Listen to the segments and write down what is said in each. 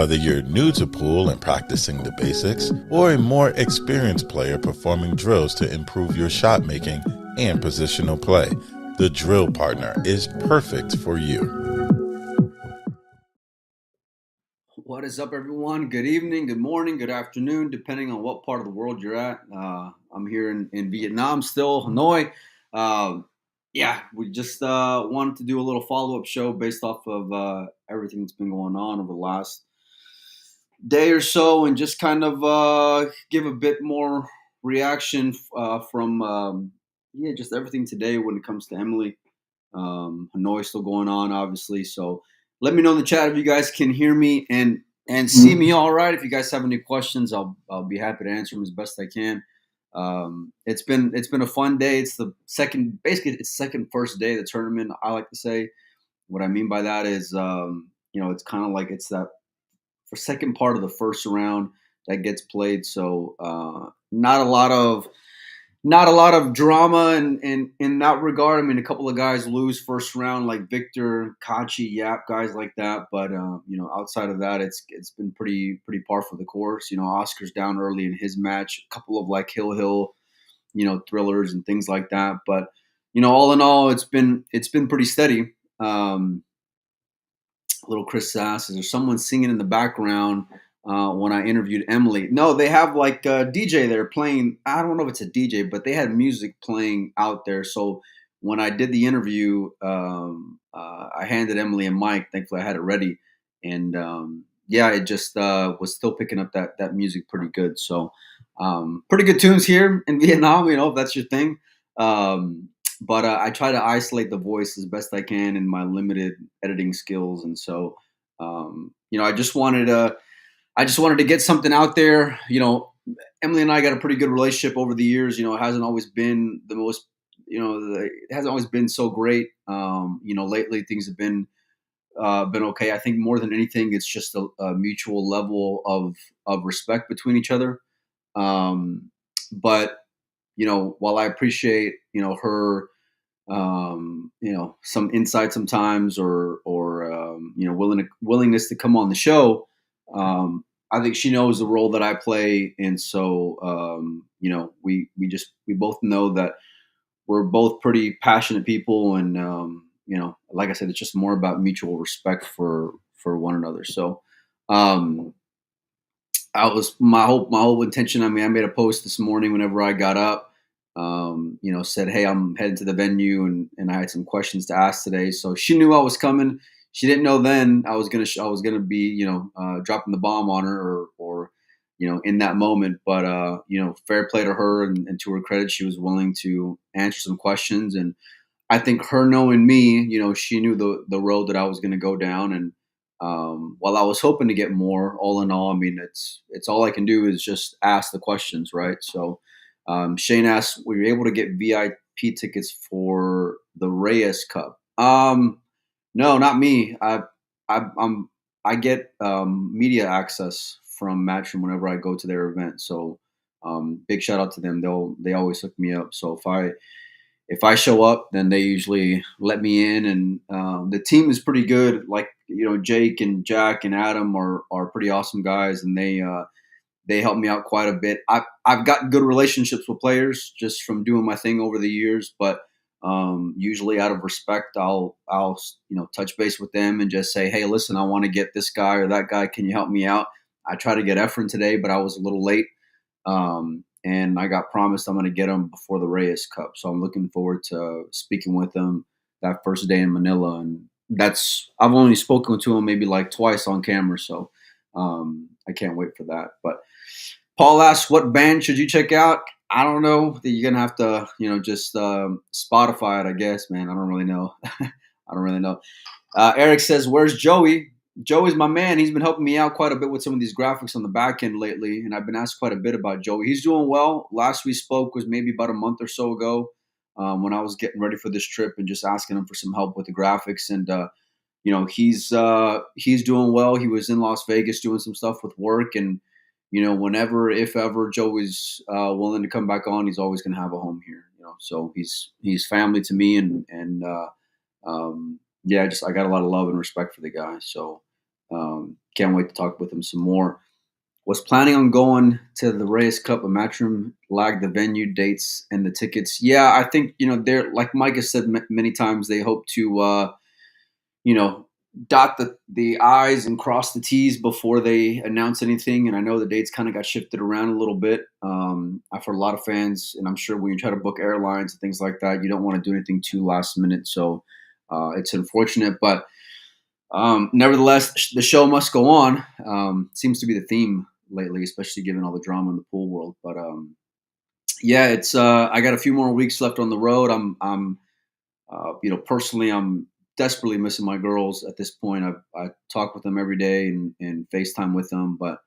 Whether you're new to pool and practicing the basics, or a more experienced player performing drills to improve your shot making and positional play, the Drill Partner is perfect for you. What is up, everyone? Good evening, good morning, good afternoon, depending on what part of the world you're at. I'm here in Vietnam still, Hanoi. We just wanted to do a little follow-up show based off of everything that's been going on over the last day or so, and just kind of give a bit more reaction from just everything today when it comes to Emily. Hanoi still going on, obviously. So let me know in the chat if you guys can hear me and see me all right. If you guys have any questions, I'll be happy to answer them as best I can. It's been a fun day. It's the first day of the tournament. I like to say. What I mean by that is, it's kind of like it's that for second part of the first round that gets played. So not a lot of drama in that regard. I mean, a couple of guys lose first round, like Victor, Kachi, Yap, guys like that. But outside of that, it's been pretty par for the course. Oscar's down early in his match. A couple of like Hill, thrillers and things like that. But all in all, it's been pretty steady. Little Chris Sass, is there someone singing in the background? When I interviewed Emily. No, they have like a DJ there playing. I don't know if it's a DJ, but they had music playing out there. So when I did the interview, I handed Emily a mic. Thankfully, I had it ready. And it just was still picking up that music pretty good. So pretty good tunes here in Vietnam, if that's your thing. But I try to isolate the voice as best I can in my limited editing skills. And so, I just wanted to get something out there. Emily and I got a pretty good relationship over the years. It hasn't always been the most, it hasn't always been so great. Lately things have been okay. I think more than anything, it's just a mutual level of respect between each other. But while I appreciate, her, some insight sometimes or willingness to come on the show. I think she knows the role that I play, and so we both know that we're both pretty passionate people, and like I said, it's just more about mutual respect for one another. So, my whole intention. I mean, I made a post this morning whenever I got up. Said, hey, I'm heading to the venue, and I had some questions to ask today. So she knew I was coming. She didn't know then I was gonna be dropping the bomb on her or in that moment. But fair play to her, and to her credit, she was willing to answer some questions. And I think her knowing me, she knew the road that I was going to go down. And while I was hoping to get more, all in all, I mean, it's all I can do is just ask the questions, right? So Shane asked, were you able to get VIP tickets for the Reyes Cup? No, not me. I get media access from Matchroom whenever I go to their event. So big shout out to them. They always hook me up. So if I show up, then they usually let me in, and the team is pretty good. Like Jake and Jack and Adam are pretty awesome guys, and they help me out quite a bit. I've got good relationships with players just from doing my thing over the years, but usually out of respect, I'll touch base with them and just say, hey, listen, I want to get this guy or that guy. Can you help me out? I tried to get Efren today, but I was a little late. And I got promised I'm going to get him before the Reyes Cup. So I'm looking forward to speaking with him that first day in Manila. And I've only spoken to him maybe like twice on camera. So I can't wait for that. But Paul asks, what band should you check out? I don't know. You're going to have to, just Spotify it, I guess, man. I don't really know. Eric says, where's Joey? Joey's my man. He's been helping me out quite a bit with some of these graphics on the back end lately, and I've been asked quite a bit about Joey. He's doing well. Last we spoke was maybe about a month or so ago when I was getting ready for this trip and just asking him for some help with the graphics. And, he's doing well. He was in Las Vegas doing some stuff with work, and, whenever, if ever, Joey's willing to come back on, he's always going to have a home here. So he's family to me, and I got a lot of love and respect for the guy. So can't wait to talk with him some more. Was planning on going to the Reyes Cup, but Matchroom lagged the venue, dates, and the tickets. Yeah, I think they're like Mike has said many times. They hope to you know dot the I's and cross the T's before they announce anything. And I know the dates kind of got shifted around a little bit. I've heard a lot of fans, and I'm sure when you try to book airlines and things like that, you don't want to do anything too last minute. So it's unfortunate, but nevertheless, the show must go on. Seems to be the theme lately, especially given all the drama in the pool world. But yeah, it's I got a few more weeks left on the road. Personally, I'm desperately missing my girls at this point. I talk with them every day and FaceTime with them, but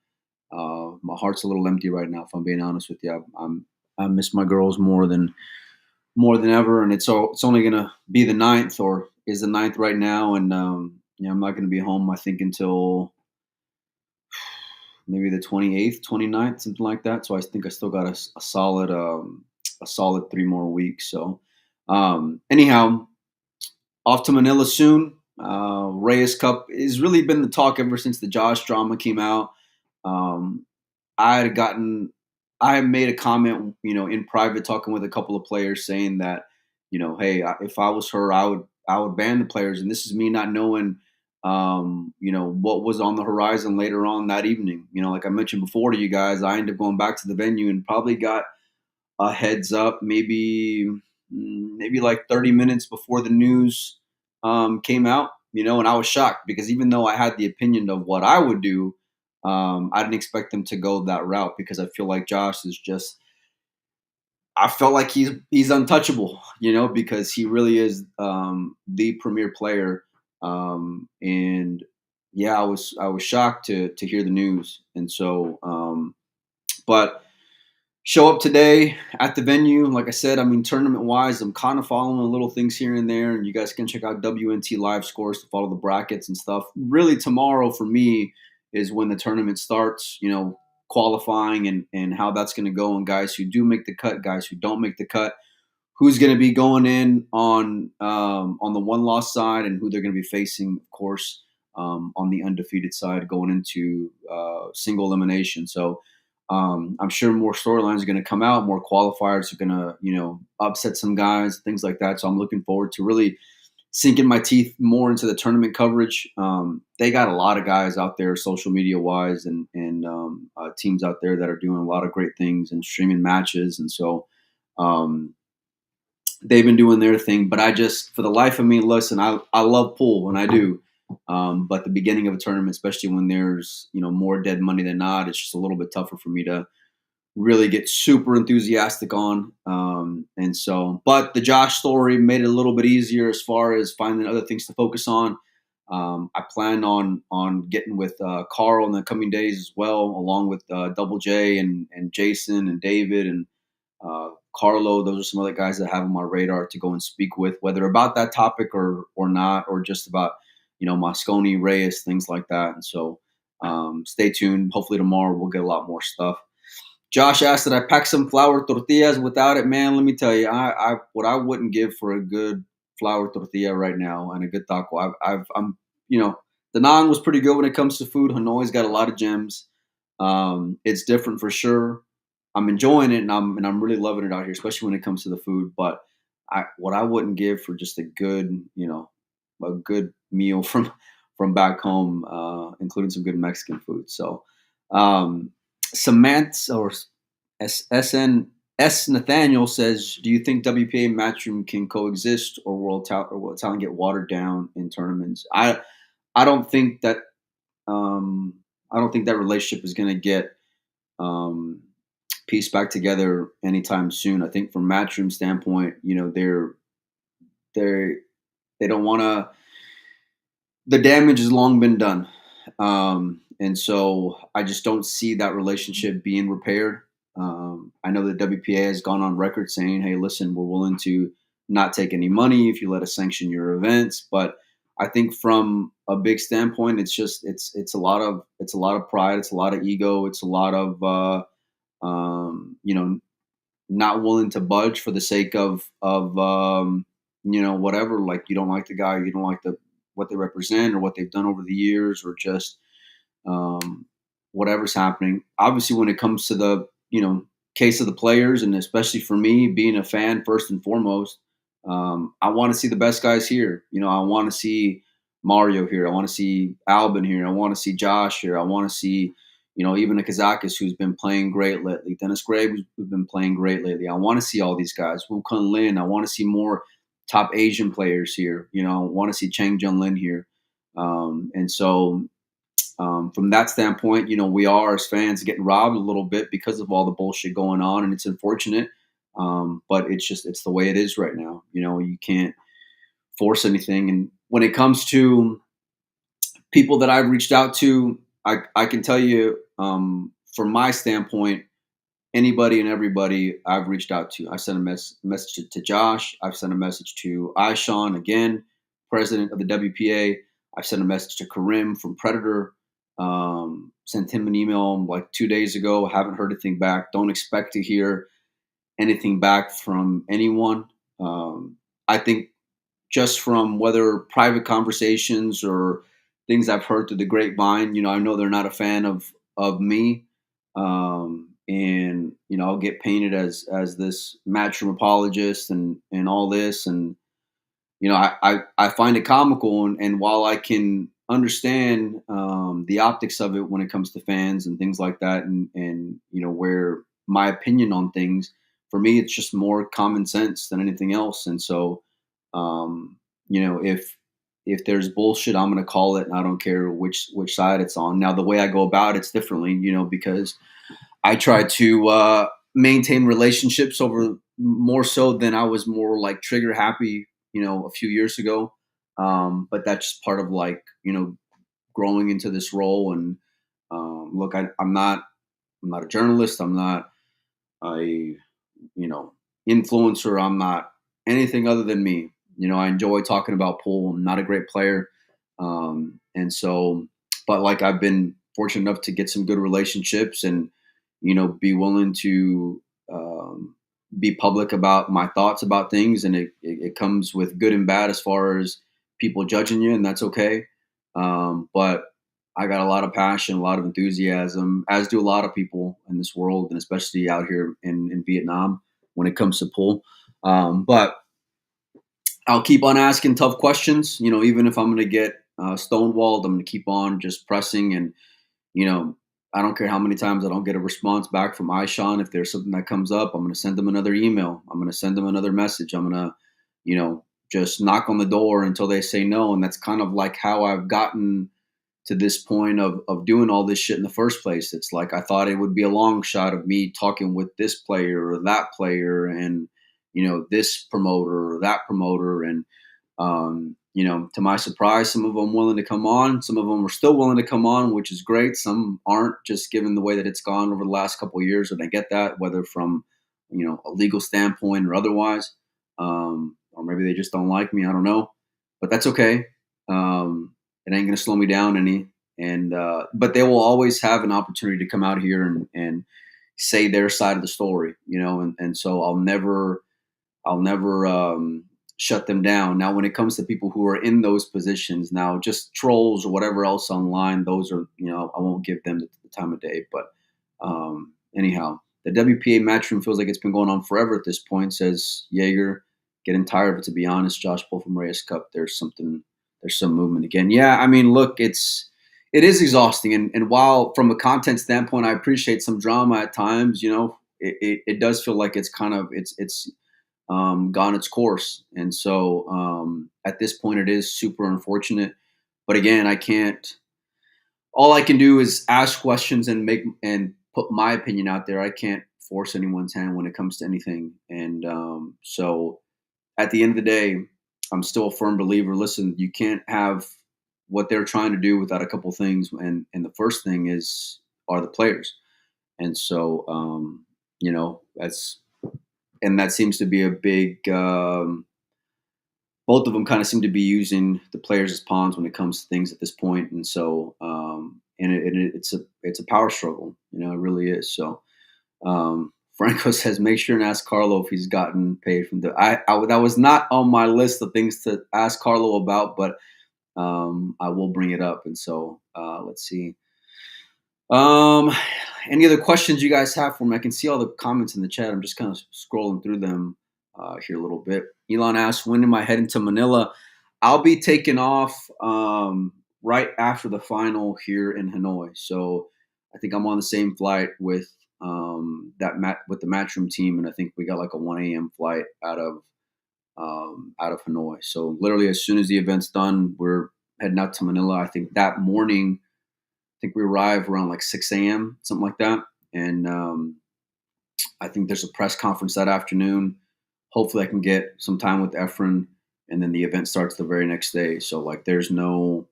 my heart's a little empty right now. If I'm being honest with you, I miss my girls more than ever, and it's only gonna be the ninth, or is the ninth right now, and I'm not gonna be home. I think until maybe the 28th, 29th, something like that. So I think I still got a solid 3 more weeks. So anyhow, off to Manila soon. Reyes Cup has really been the talk ever since the Josh drama came out. Um, I had gotten, I had made a comment, in private, talking with a couple of players, saying that, hey, if I was her, I would ban the players, and this is me not knowing, what was on the horizon later on that evening. Like I mentioned before to you guys, I ended up going back to the venue and probably got a heads up, maybe like 30 minutes before the news came out, and I was shocked because even though I had the opinion of what I would do, I didn't expect them to go that route because I feel like Josh is just. I felt like he's untouchable, because he really is the premier player. And yeah, I was shocked to hear the news, and so but show up today at the venue. Like I said, I mean, tournament wise, I'm kind of following little things here and there, and you guys can check out WNT live scores to follow the brackets and stuff. Really, tomorrow for me is when the tournament starts. Qualifying and how that's going to go, and guys who do make the cut, guys who don't make the cut, who's going to be going in on the one loss side, and who they're going to be facing, of course, on the undefeated side going into single elimination. So I'm sure more storylines are going to come out, more qualifiers are going to upset some guys, things like that. So I'm looking forward to really sinking my teeth more into the tournament coverage. They got a lot of guys out there, social media wise, and teams out there that are doing a lot of great things and streaming matches, and so. They've been doing their thing, but I just, for the life of me, listen, I love pool when I do. But the beginning of a tournament, especially when there's, more dead money than not, it's just a little bit tougher for me to really get super enthusiastic on. And so, but the Josh story made it a little bit easier as far as finding other things to focus on. I plan on getting with Carl in the coming days as well, along with Double J and Jason and David and Carlo. Those are some other guys that I have on my radar to go and speak with, whether about that topic or not, or just about Mosconi, Reyes, things like that. And so stay tuned. Hopefully tomorrow we'll get a lot more stuff. Josh asked that I pack some flour tortillas. Without it, man, let me tell you, I what I wouldn't give for a good flour tortilla right now and a good taco. I'm the naan was pretty good when it comes to food. Hanoi's got a lot of gems. It's different for sure. I'm enjoying it, and I'm really loving it out here, especially when it comes to the food. But what I wouldn't give for just a good meal from back home, including some good Mexican food. So Samantha or S Nathaniel says, "Do you think WPA and Matchroom can coexist, or will talent get watered down in tournaments?" I don't think that I don't think that relationship is going to get pieced back together anytime soon. I think from Matchroom standpoint, they're they don't want to. The damage has long been done, and so I just don't see that relationship being repaired. I know the WPA has gone on record saying, "Hey, listen, we're willing to not take any money if you let us sanction your events." But I think from a big standpoint, it's a lot of pride, it's a lot of ego, it's a lot of not willing to budge for the sake of whatever. Like, you don't like the guy, you don't like what they represent or what they've done over the years, or just um, whatever's happening. Obviously, when it comes to the case of the players, and especially for me being a fan first and foremost, I want to see the best guys here. I want to see Mario here. I want to see Albin here. I want to see Josh here. I want to see even a Kazakis who's been playing great lately. Dennis Gray who's been playing great lately. I want to see all these guys. Wu Kun Lin. I want to see more top Asian players here. I want to see Chang Jun Lin here. And so from that standpoint, we are as fans getting robbed a little bit because of all the bullshit going on, and it's unfortunate. But it's the way it is right now. You can't force anything. And when it comes to people that I've reached out to, I can tell you from my standpoint, anybody and everybody I've reached out to. I sent a message to Josh. I've sent a message to Aishan, again, president of the WPA. I've sent a message to Karim from Predator. Sent him an email like 2 days ago. Haven't heard anything back. Don't expect to hear anything back from anyone. I think just from whether private conversations or things I've heard through the grapevine, I know they're not a fan of me. And I'll get painted as this Matchroom apologist and all this. And I find it comical, and while I can understand the optics of it when it comes to fans and things like that, and where my opinion on things, for me, it's just more common sense than anything else. And so, if there's bullshit, I'm going to call it, and I don't care which side it's on. Now, the way I go about it's differently, because I try to maintain relationships over more so than I was more like trigger happy, a few years ago. But that's just part of like, growing into this role. And look, I'm not a journalist. I'm not a, influencer. I'm not anything other than me. I enjoy talking about pool. I'm not a great player. And so, but like I've been fortunate enough to get some good relationships and, be willing to be public about my thoughts about things. And it comes with good and bad as far as people judging you, and that's okay. But I got a lot of passion, a lot of enthusiasm, as do a lot of people in this world, and especially out here in Vietnam when it comes to pool. But I'll keep on asking tough questions, even if I'm going to get stonewalled, I'm going to keep on just pressing. And, I don't care how many times I don't get a response back from Aishan. If there's something that comes up, I'm going to send them another email. I'm going to send them another message. I'm going to, just knock on the door until they say no. And that's kind of like how I've gotten to this point of doing all this shit in the first place. It's like I thought it would be a long shot of me talking with this player or that player and, this promoter or that promoter. And, to my surprise, some of them willing to come on. Some of them are still willing to come on, which is great. Some aren't, just given the way that it's gone over the last couple of years. And I get that, whether from, a legal standpoint or otherwise. Or maybe they just don't like me. I don't know, but that's okay. It ain't going to slow me down any. And, but they will always have an opportunity to come out here and say their side of the story, and so I'll never shut them down. Now, when it comes to people who are in those positions now, just trolls or whatever else online, those are, I won't give them the time of day. But anyhow, the WPA Matchroom feels like it's been going on forever at this point, says Jaeger. Getting tired of it, to be honest. Josh Bull from Reyes Cup. There's some movement again. Yeah, I mean, look, it is exhausting. And while from a content standpoint, I appreciate some drama at times, it does feel like it's kind of, it's gone its course. And so at this point, it is super unfortunate. But again, all I can do is ask questions and put my opinion out there. I can't force anyone's hand when it comes to anything. And so at the end of the day, I'm still a firm believer. Listen, you can't have what they're trying to do without a couple things. And the first thing are the players. And so, that seems to be a big, both of them kind of seem to be using the players as pawns when it comes to things at this point. And so, it's a power struggle, it really is. So, Franco says, make sure and ask Carlo if he's gotten paid from that was not on my list of things to ask Carlo about, but I will bring it up. And so let's see. Um, any other questions you guys have for me? I can see all the comments in the chat. I'm just kind of scrolling through them here a little bit. Elon asks, "When am I heading to Manila?" I'll be taking off right after the final here in Hanoi. So I think I'm on the same flight with with the Matchroom team, and I think we got like a 1 a.m. flight out of Hanoi. So literally, as soon as the event's done, we're heading out to Manila. I think that morning think we arrive around like 6 a.m., something like that. And I think there's a press conference that afternoon. Hopefully, I can get some time with Efren, and then the event starts the very next day. So like, there's no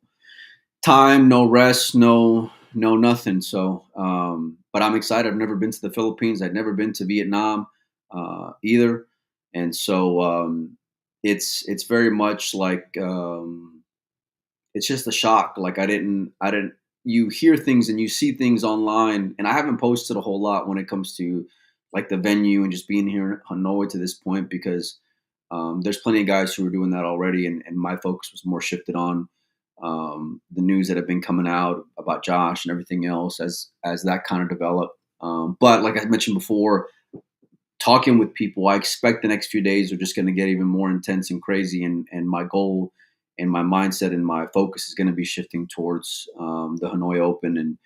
time, no rest, no nothing. So, but I'm excited. I've never been to the Philippines. I've never been to Vietnam either, and so it's very much like. It's just a shock. Like I didn't. You hear things and you see things online, and I haven't posted a whole lot when it comes to like the venue and just being here in Hanoi to this point because there's plenty of guys who are doing that already, and my focus was more shifted on the news that have been coming out about Josh and everything else as that kind of developed. But like I mentioned before, talking with people, I expect the next few days are just going to get even more intense and crazy. And my goal and my mindset and my focus is going to be shifting towards the Hanoi Open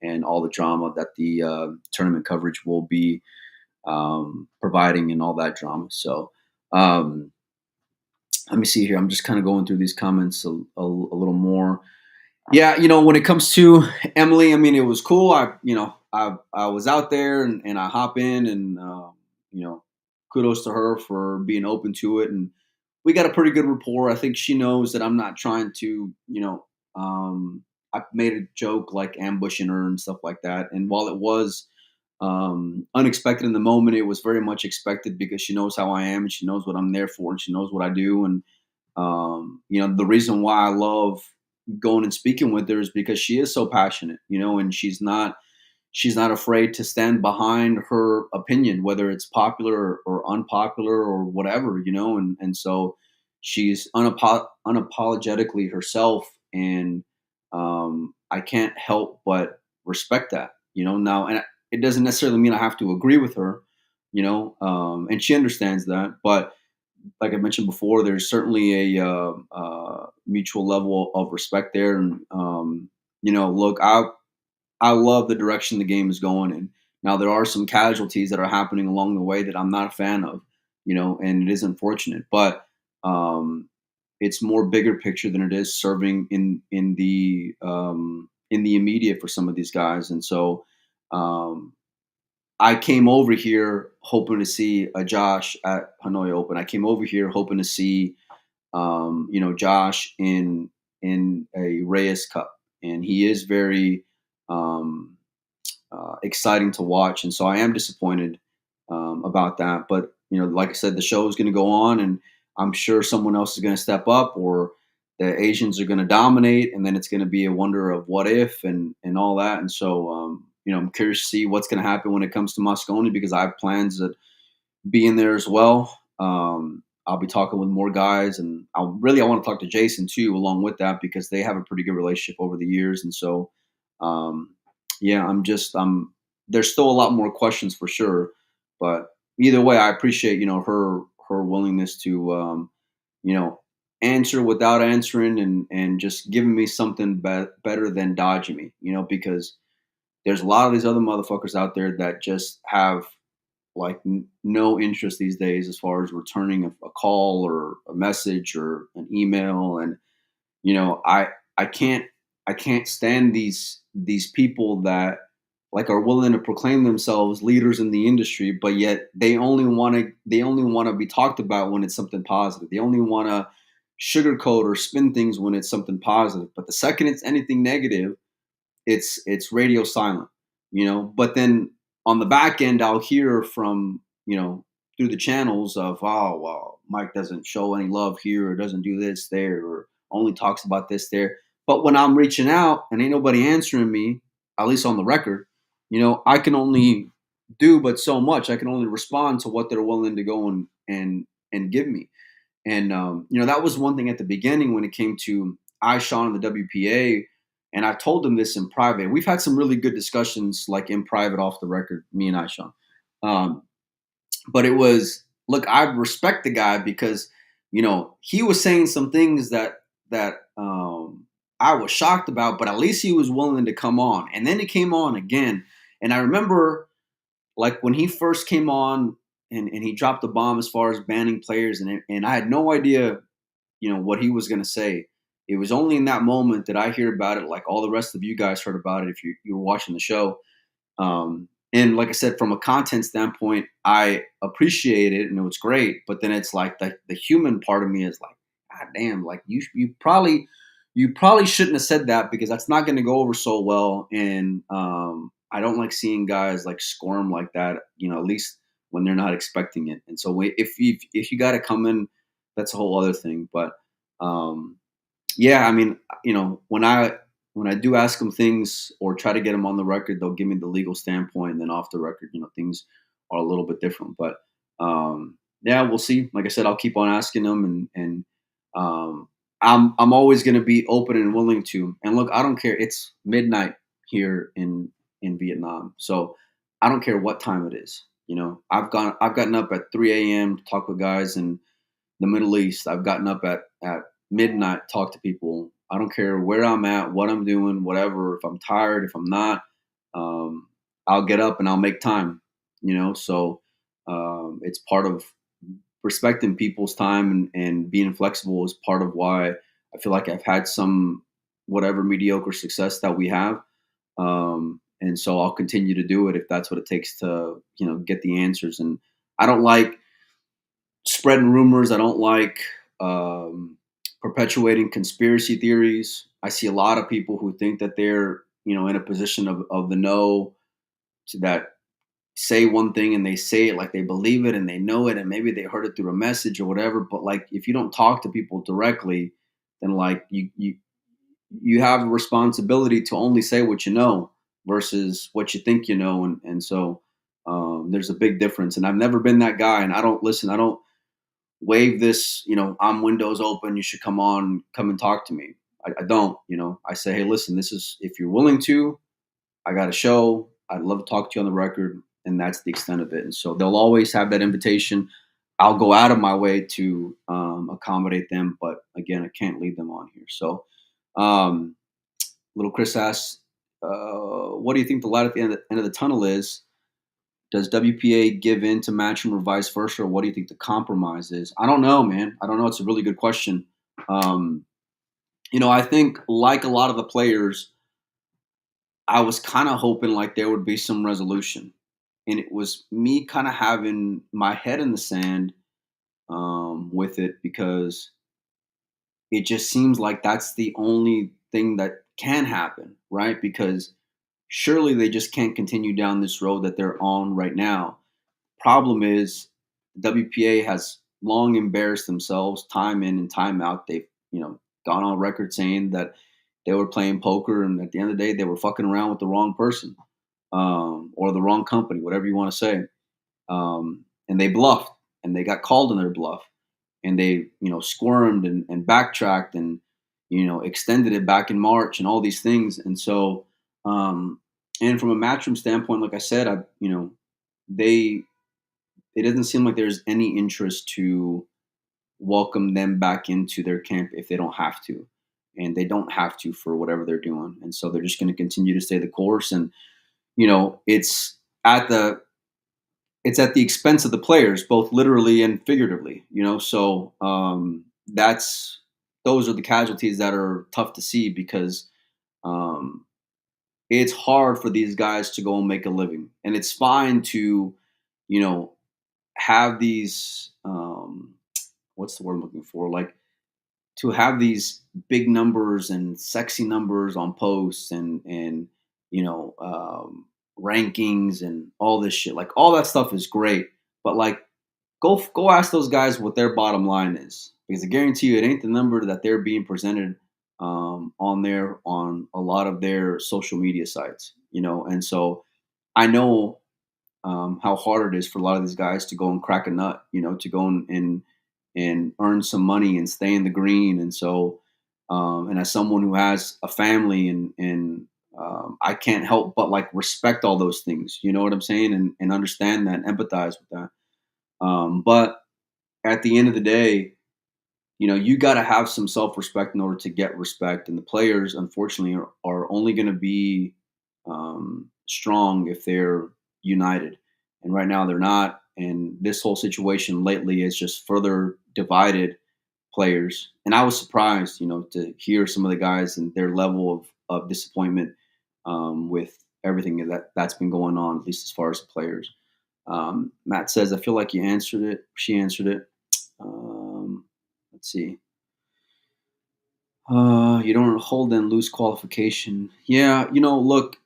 and all the drama that the tournament coverage will be providing and all that drama. So um, let me see here. I'm just kind of going through these comments a little more. Yeah, when it comes to Emily, I mean, it was cool. I was out there and I hop in and kudos to her for being open to it, and we got a pretty good rapport. I think she knows that I'm not trying to, I made a joke like ambushing her and stuff like that. And while it was unexpected in the moment, it was very much expected because she knows how I am and she knows what I'm there for and she knows what I do. And the reason why I love going and speaking with her is because she is so passionate, and she's not afraid to stand behind her opinion, whether it's popular or unpopular or whatever, and so she's unapologetically herself, and I can't help but respect that, now, and it doesn't necessarily mean I have to agree with her, and she understands that, but like I mentioned before, there's certainly a mutual level of respect there. And look, I love the direction the game is going in. Now there are some casualties that are happening along the way that I'm not a fan of, and it is unfortunate, but it's more bigger picture than it is serving in the immediate for some of these guys, and so um, I came over here hoping to see a Josh at Hanoi Open. I came over here hoping to see, Josh in a Reyes Cup, and he is very um, exciting to watch. And so I am disappointed about that. But like I said, the show is going to go on, and I'm sure someone else is going to step up, or the Asians are going to dominate, and then it's going to be a wonder of what if and all that. And so I'm curious to see what's going to happen when it comes to Moscone because I have plans to be in there as well. I'll be talking with more guys, and I want to talk to Jason too, along with that, because they have a pretty good relationship over the years. And so, um, yeah, there's still a lot more questions for sure, but either way, I appreciate her willingness to you know answer without answering and just giving me something better than dodging me, because there's a lot of these other motherfuckers out there that just have like no interest these days as far as returning a call or a message or an email. And I can't stand these people that like are willing to proclaim themselves leaders in the industry, but yet they only want to be talked about when it's something positive. They only want to sugarcoat or spin things when it's something positive, but the second it's anything negative, it's radio silent, But then on the back end, I'll hear from through the channels of, oh well, Mike doesn't show any love here or doesn't do this there or only talks about this there. But when I'm reaching out and ain't nobody answering me, at least on the record, I can only do but so much. I can only respond to what they're willing to go and give me. And that was one thing at the beginning when it came to I Sean and the WPA, And I told him this in private. We've had some really good discussions, like in private, off the record, me and I, Sean. Um, but it was, look, I respect the guy because, he was saying some things that I was shocked about, but at least he was willing to come on. And then he came on again. And I remember, like, when he first came on and he dropped the bomb as far as banning players, and I had no idea, what he was going to say. It was only in that moment that I hear about it, like all the rest of you guys heard about it if you were watching the show. And like I said, from a content standpoint, I appreciate it and it was great. But then it's like the human part of me is like, God damn, like you probably shouldn't have said that because that's not going to go over so well. And I don't like seeing guys like squirm like that, at least when they're not expecting it. And so if you got to come in, that's a whole other thing. But um, yeah, I mean, when I do ask them things or try to get them on the record, they'll give me the legal standpoint, and then off the record, things are a little bit different. But yeah, we'll see. Like I said, I'll keep on asking them, and um, I'm always going to be open and willing to. And look, I don't care. It's midnight here in Vietnam, so I don't care what time it is. I've gotten up at 3 a.m. to talk with guys in the Middle East. I've gotten up at midnight, talk to people. I don't care where I'm at, what I'm doing, whatever. If I'm tired, if I'm not, um, I'll get up and I'll make time. So it's part of respecting people's time and being flexible is part of why I feel like I've had some whatever mediocre success that we have. And so I'll continue to do it if that's what it takes to get the answers. And I don't like spreading rumors. I don't like perpetuating conspiracy theories. I see a lot of people who think that they're, in a position of the know to that say one thing and they say it like they believe it and they know it and maybe they heard it through a message or whatever. But like if you don't talk to people directly, then like you have a responsibility to only say what you know versus what you think you know. And so there's a big difference. And I've never been that guy. And I don't wave this, I'm windows open. You should come and talk to me. I don't, I say, hey, listen, this is, if you're willing to, I got a show. I'd love to talk to you on the record. And that's the extent of it. And so they'll always have that invitation. I'll go out of my way to accommodate them. But again, I can't lead them on here. So um, little Chris asks, what do you think the light at the end of the tunnel is? Does WPA give in to Matchroom or vice versa? Or what do you think the compromise is? I don't know, man. I don't know. It's a really good question. Um, I think like a lot of the players, I was kind of hoping like there would be some resolution. And it was me kind of having my head in the sand with it because it just seems like that's the only thing that can happen, right? Because surely they just can't continue down this road that they're on right now. Problem is, WPA has long embarrassed themselves time in and time out. They've, gone on record saying that they were playing poker, and at the end of the day, they were fucking around with the wrong person or the wrong company, whatever you want to say. And they bluffed, and they got called on their bluff, and they, squirmed and backtracked and, extended it back in March and all these things. And so, and from a Matchroom standpoint, like I said, they it doesn't seem like there's any interest to welcome them back into their camp if they don't have to. And they don't have to for whatever they're doing. And so they're just going to continue to stay the course. And, it's at the expense of the players, both literally and figuratively, So that's those are the casualties that are tough to see because um, it's hard for these guys to go and make a living. And it's fine to, you know, have these what's the word I'm looking for? Like to have these big numbers and sexy numbers on posts and you know rankings and all this shit. Like all that stuff is great, but like go ask those guys what their bottom line is because I guarantee you it ain't the number that they're being presented on a lot of their social media sites. And so I know how hard it is for a lot of these guys to go and crack a nut, to go and earn some money and stay in the green. And so And as someone who has a family I can't help but like respect all those things. You know what I'm saying? And understand that and empathize with that. But at the end of the day, you got to have some self respect in order to get respect. And the players, unfortunately, are only going to be strong if they're united. And right now they're not. And this whole situation lately has just further divided players. And I was surprised, to hear some of the guys and their level of disappointment with everything that's been going on, at least as far as the players. Matt says, I feel like you answered it. She answered it. Let's see. You don't hold and lose qualification. Yeah, look,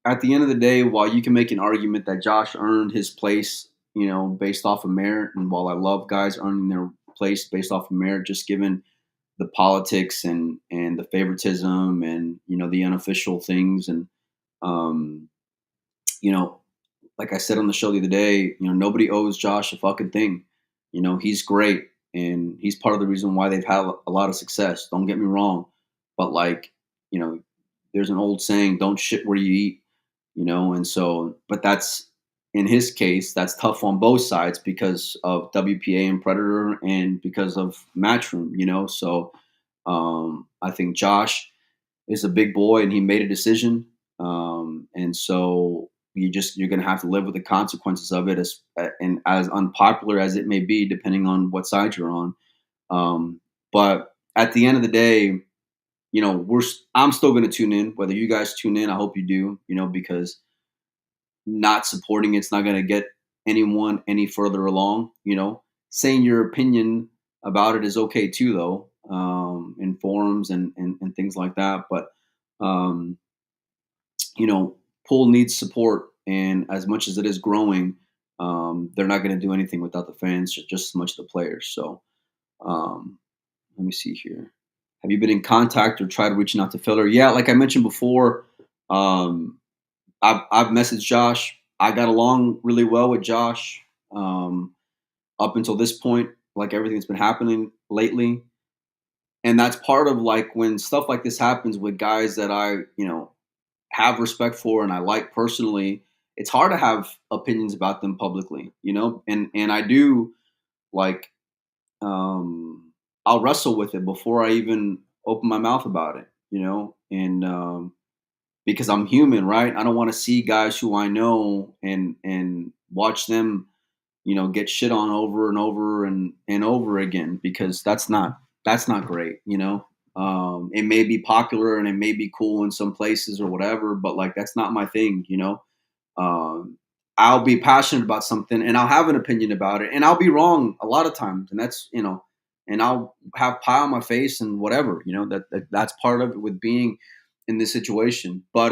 at the end of the day, while you can make an argument that Josh earned his place, based off of merit, and while I love guys earning their place based off of merit, just given the politics and the favoritism and the unofficial things and um, you know like I said on the show the other day, nobody owes Josh a fucking thing. He's great and he's part of the reason why they've had a lot of success. Don't get me wrong, but like, you know, there's an old saying, don't shit where you eat, and so, but that's in his case, that's tough on both sides because of WPA and Predator and because of Matchroom, so I think Josh is a big boy and he made a decision. And so you're going to have to live with the consequences of it and as unpopular as it may be, depending on what side you're on. But at the end of the day, I'm still going to tune in, whether you guys tune in. I hope you do, because not supporting it's not going to get anyone any further along. Saying your opinion about it is okay too, though, in forums and things like that. But um, pool needs support, and as much as it is growing, they're not going to do anything without the fans, just as much the players. So um, let me see here. Have you been in contact or tried reaching out to Filler? Yeah, like I mentioned before, um, I've messaged Josh. I got along really well with Josh up until this point, like everything that's been happening lately. And that's part of like when stuff like this happens with guys that I, have respect for and I like personally, it's hard to have opinions about them publicly, and I do like I'll wrestle with it before I even open my mouth about it, and because I'm human, right? I don't want to see guys who I know and watch them, get shit on over and over and over again because that's not great, it may be popular and it may be cool in some places or whatever, but like that's not my thing, I'll be passionate about something and I'll have an opinion about it and I'll be wrong a lot of times, and that's and I'll have pie on my face and whatever, that's part of it with being in this situation. But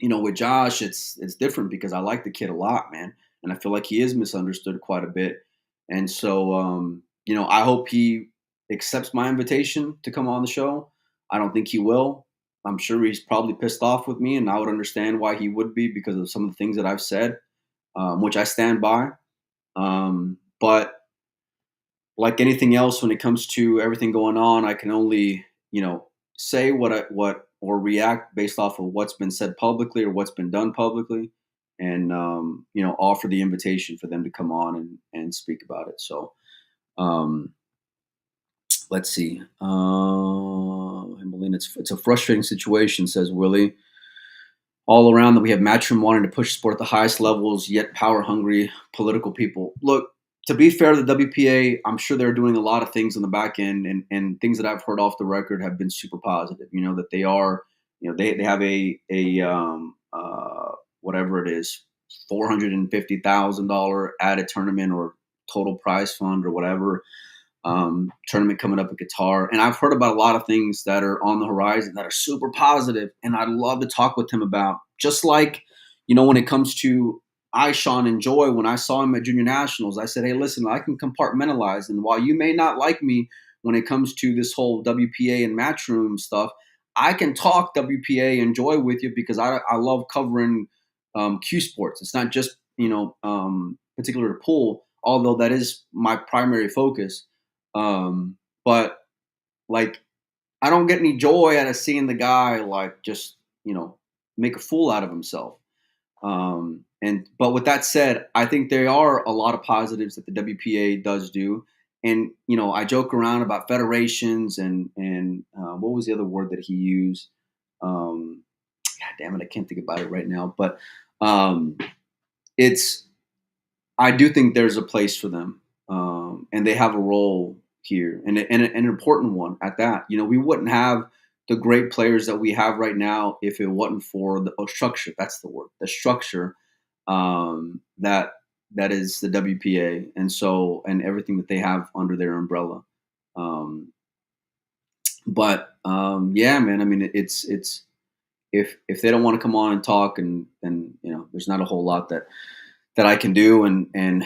with Josh, it's different because I like the kid a lot, man, and I feel like he is misunderstood quite a bit. And so, I hope he accepts my invitation to come on the show. I don't think he will. I'm sure he's probably pissed off with me, and I would understand why he would be because of some of the things that I've said, which I stand by. But like anything else, when it comes to everything going on, I can only, say what or react based off of what's been said publicly or what's been done publicly, and offer the invitation for them to come on and speak about it. So um, let's see. I believe it's a frustrating situation, says Willie. All around that we have Matchroom wanting to push sport at the highest levels, yet power hungry political people. Look, to be fair to the WPA, I'm sure they're doing a lot of things on the back end, and things that I've heard off the record have been super positive. That they are, they have whatever it is, $450,000 added tournament or total prize fund or whatever tournament coming up in Qatar. And I've heard about a lot of things that are on the horizon that are super positive, and I'd love to talk with him about. Just like, when it comes to Sean and Joy, when I saw him at Junior Nationals, I said, hey, listen, I can compartmentalize. And while you may not like me when it comes to this whole WPA and Matchroom stuff, I can talk WPA and Joy with you because I love covering Q sports. It's not just, particular to pool, although that is my primary focus. But like I don't get any joy out of seeing the guy like just make a fool out of himself. And but with that said, I think there are a lot of positives that the WPA does do. And I joke around about federations and what was the other word that he used? God damn it, I can't think about it right now. But um, it's I do think there's a place for them, and they have a role here, and an important one at that. We wouldn't have the great players that we have right now if it wasn't for the structure. That's the word, the structure that is the WPA, and everything that they have under their umbrella. Um, but yeah, man. I mean, it's if they don't want to come on and talk, and then there's not a whole lot that I can do, and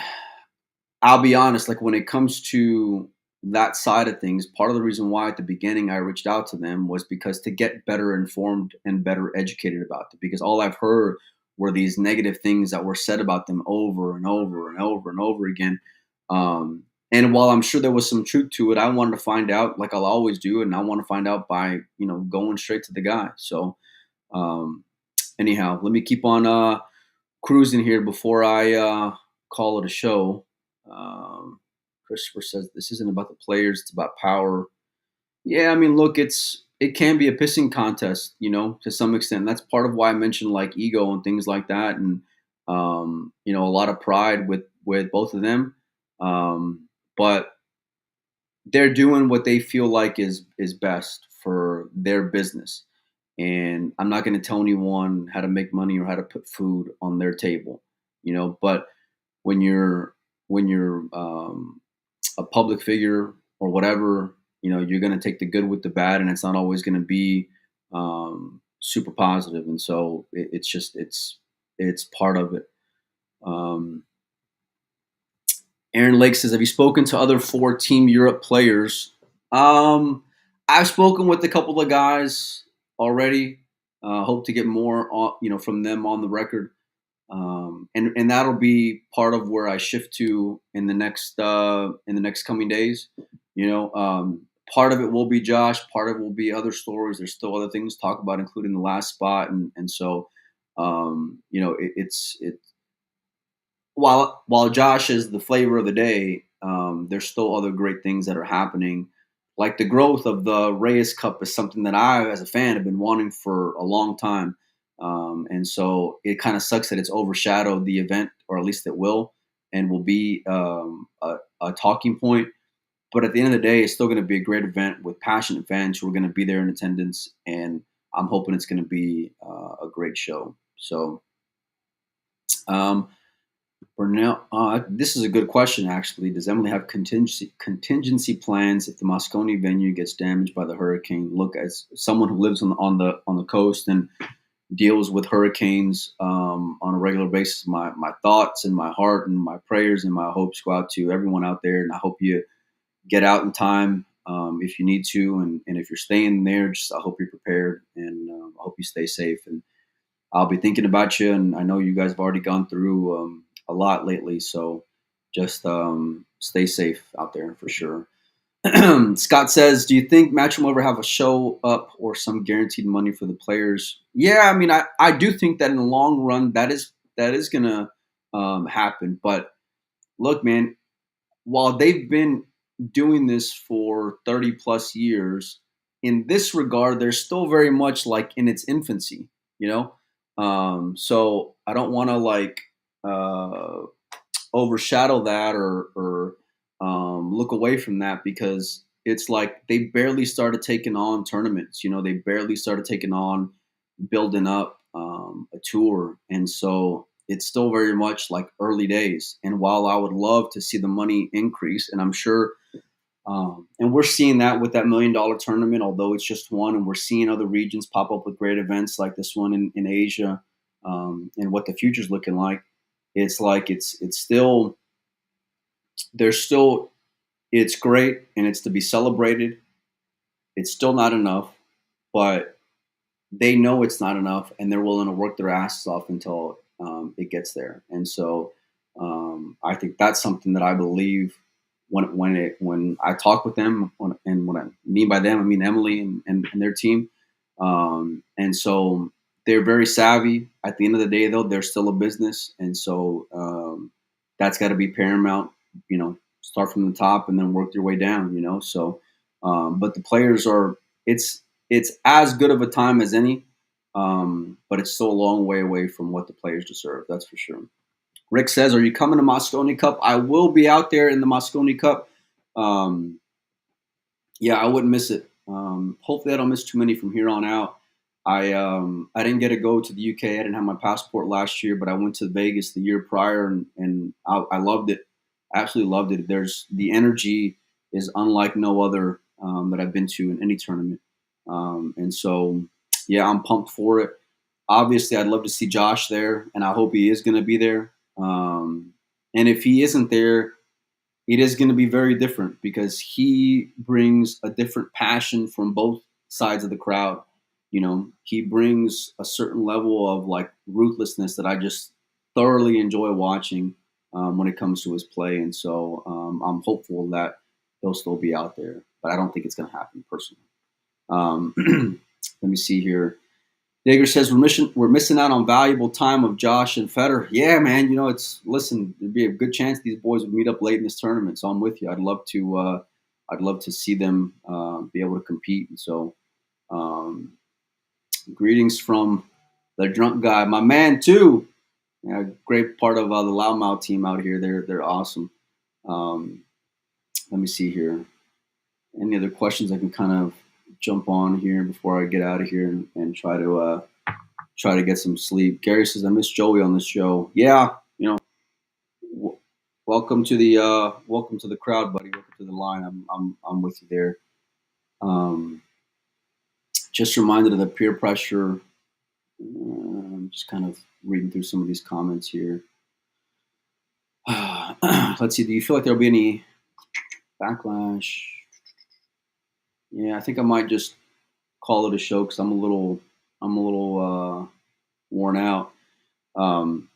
I'll be honest, like when it comes to that side of things, part of the reason why at the beginning I reached out to them was because to get better informed and better educated about it. Because all I've heard were these negative things that were said about them over and over and over and over again. And while I'm sure there was some truth to it, I wanted to find out, like I'll always do, and I want to find out by going straight to the guy. So um, anyhow, let me keep on cruising here before I call it a show. Um, Christopher says this isn't about the players; it's about power. Yeah, I mean, look, it can be a pissing contest, to some extent. That's part of why I mentioned like ego and things like that, and a lot of pride with both of them. But they're doing what they feel like is best for their business, and I'm not going to tell anyone how to make money or how to put food on their table, But when you're a public figure or whatever, you're going to take the good with the bad, and it's not always going to be super positive. And so it's part of it. Um, Aaron Lake says, "Have you spoken to other four Team Europe players?" Um, I've spoken with a couple of guys already. Hope to get more, from them on the record. And that'll be part of where I shift to in the next coming days. Part of it will be Josh, part of it will be other stories. There's still other things to talk about, including the last spot, and so it while Josh is the flavor of the day, there's still other great things that are happening. Like the growth of the Reyes Cup is something that I, as a fan, have been wanting for a long time. And so it kind of sucks that it's overshadowed the event, or at least it will, and will be a talking point. But at the end of the day, it's still going to be a great event with passionate fans who are going to be there in attendance. And I'm hoping it's going to be a great show. So, um, Burnell, this is a good question, actually. Does Emily have contingency plans if the Moscone venue gets damaged by the hurricane? Look, as someone who lives on the coast and deals with hurricanes on a regular basis, my thoughts and my heart and my prayers and my hopes go out to everyone out there, and I hope you get out in time if you need to, and if you're staying there, just I hope you're prepared, and I hope you stay safe. And I'll be thinking about you, and I know you guys have already gone through a lot lately, so just stay safe out there for sure. Scott says, "Do you think Matchroom will ever have a show up or some guaranteed money for the players?" Yeah, I mean, I do think that in the long run that is gonna happen. But look, man, while they've been doing this for 30 plus years, in this regard, they're still very much like in its infancy, you know? So I don't want to like uh, overshadow that or look away from that, because it's like they barely started taking on tournaments, they barely started taking on building up a tour. And so it's still very much like early days. And while I would love to see the money increase, and I'm sure, and we're seeing that with that $1 million tournament, although it's just one, and we're seeing other regions pop up with great events like this one in Asia, and what the future's looking like. It's like it's still there's still it's great and it's to be celebrated. It's still not enough, but they know it's not enough, and they're willing to work their asses off until it gets there. And so I think that's something that I believe when I talk with them, and what I mean by them, I mean Emily and their team. And so they're very savvy. At the end of the day, though, they're still a business, and so that's got to be paramount. Start from the top and then work your way down. So but the players are it's as good of a time as any, but it's still a long way away from what the players deserve. That's for sure. Rick says, "Are you coming to Moscone Cup?" I will be out there in the Moscone Cup. Um, yeah, I wouldn't miss it. Hopefully, I don't miss too many from here on out. I didn't get to go to the UK. I didn't have my passport last year, but I went to Vegas the year prior, and I loved it. Absolutely loved it. There's the energy is unlike no other that I've been to in any tournament, and so yeah, I'm pumped for it. Obviously, I'd love to see Josh there, and I hope he is going to be there. And if he isn't there, it is going to be very different because he brings a different passion from both sides of the crowd. He brings a certain level of like ruthlessness that I just thoroughly enjoy watching when it comes to his play. And so I'm hopeful that he'll still be out there, but I don't think it's going to happen personally. Let me see here. Digger says we're missing out on valuable time of Josh and Federer. Yeah, man. There'd be a good chance these boys would meet up late in this tournament. So I'm with you. I'd love to see them be able to compete. And so, um, greetings from the drunk guy, my man too. Yeah, great part of the Loudmouth team out here. They're awesome. Um, Let me see here. Any other questions I can kind of jump on here before I get out of here and try to get some sleep. Gary says, "I miss Joey on this show." Yeah, w- welcome to the crowd, buddy. Welcome to the line. I'm with you there. Um, just reminded of the peer pressure. I'm just kind of reading through some of these comments here. Let's see. Do you feel like there'll be any backlash? Yeah, I think I might just call it a show because I'm a little worn out. Um,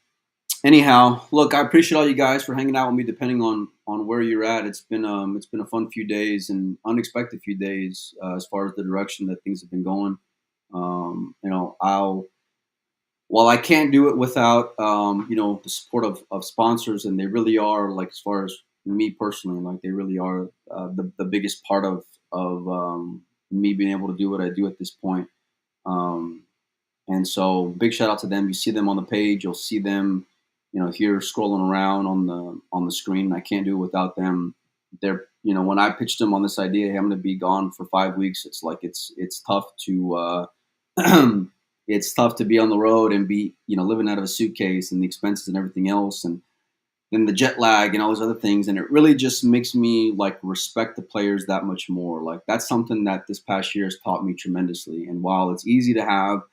Anyhow, look, I appreciate all you guys for hanging out with me. Depending on where you're at, it's been a fun few days and unexpected few days as far as the direction that things have been going. I'll while I can't do it without the support of sponsors, and they really are, like, as far as me personally, like, they really are the biggest part of me being able to do what I do at this point. Um, and so big shout out to them. You see them on the page. You'll see them, here scrolling around on the screen. I can't do it without them. When I pitched them on this idea, hey, I'm going to be gone for 5 weeks. It's like it's tough to it's tough to be on the road and be living out of a suitcase and the expenses and everything else, and then the jet lag and all those other things. And it really just makes me like respect the players that much more. Like that's something that this past year has taught me tremendously. And while it's easy to have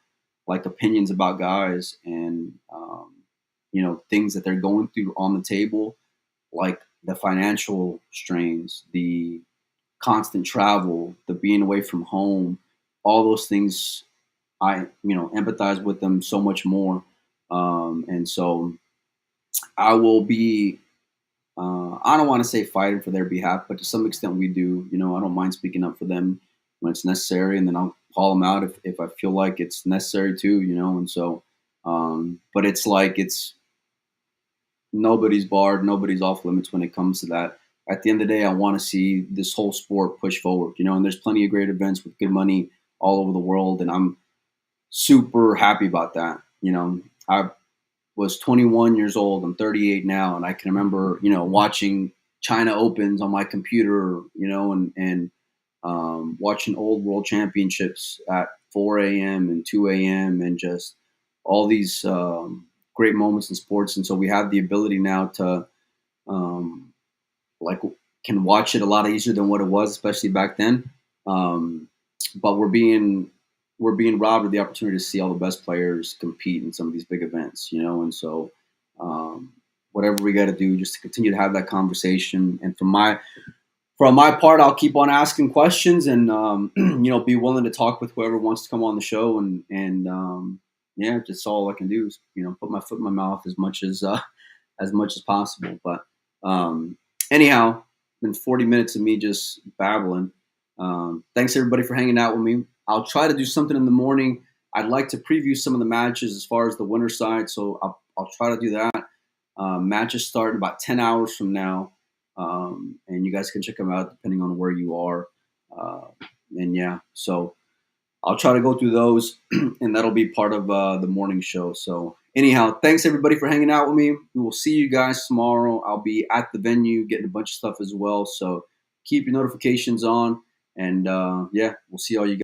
like opinions about guys and things that they're going through on the table, like the financial strains, the constant travel, the being away from home, all those things, I empathize with them so much more. And so I will be. I don't want to say fighting for their behalf, but to some extent we do. I don't mind speaking up for them when it's necessary, and then I'll call them out if I feel like it's necessary too. And so, but it's like it's nobody's barred, nobody's off limits when it comes to that. At the end of the day, I want to see this whole sport push forward. And there's plenty of great events with good money all over the world, and I'm super happy about that. I was 21 years old. I'm 38 now, and I can remember, watching China Opens on my computer, and watching old world championships at 4 a.m. and 2 a.m. and just all these great moments in sports. And so we have the ability now to um, like can watch it a lot easier than what it was, especially back then. But we're being robbed of the opportunity to see all the best players compete in some of these big events, and so whatever we got to do just to continue to have that conversation. And from my part, I'll keep on asking questions and be willing to talk with whoever wants to come on the show. And yeah, that's all I can do is put my foot in my mouth as much as possible. But anyhow. been 40 minutes of me just babbling. Thanks everybody for hanging out with me. I'll try to do something in the morning. I'd like to preview some of the matches as far as the winner side, so I'll try to do that. Matches start in about 10 hours from now, and you guys can check them out depending on where you are. And yeah, so I'll try to go through those, and that'll be part of the morning show. So anyhow, thanks everybody for hanging out with me. We will see you guys tomorrow. I'll be at the venue getting a bunch of stuff as well. So keep your notifications on, and yeah, we'll see all you guys.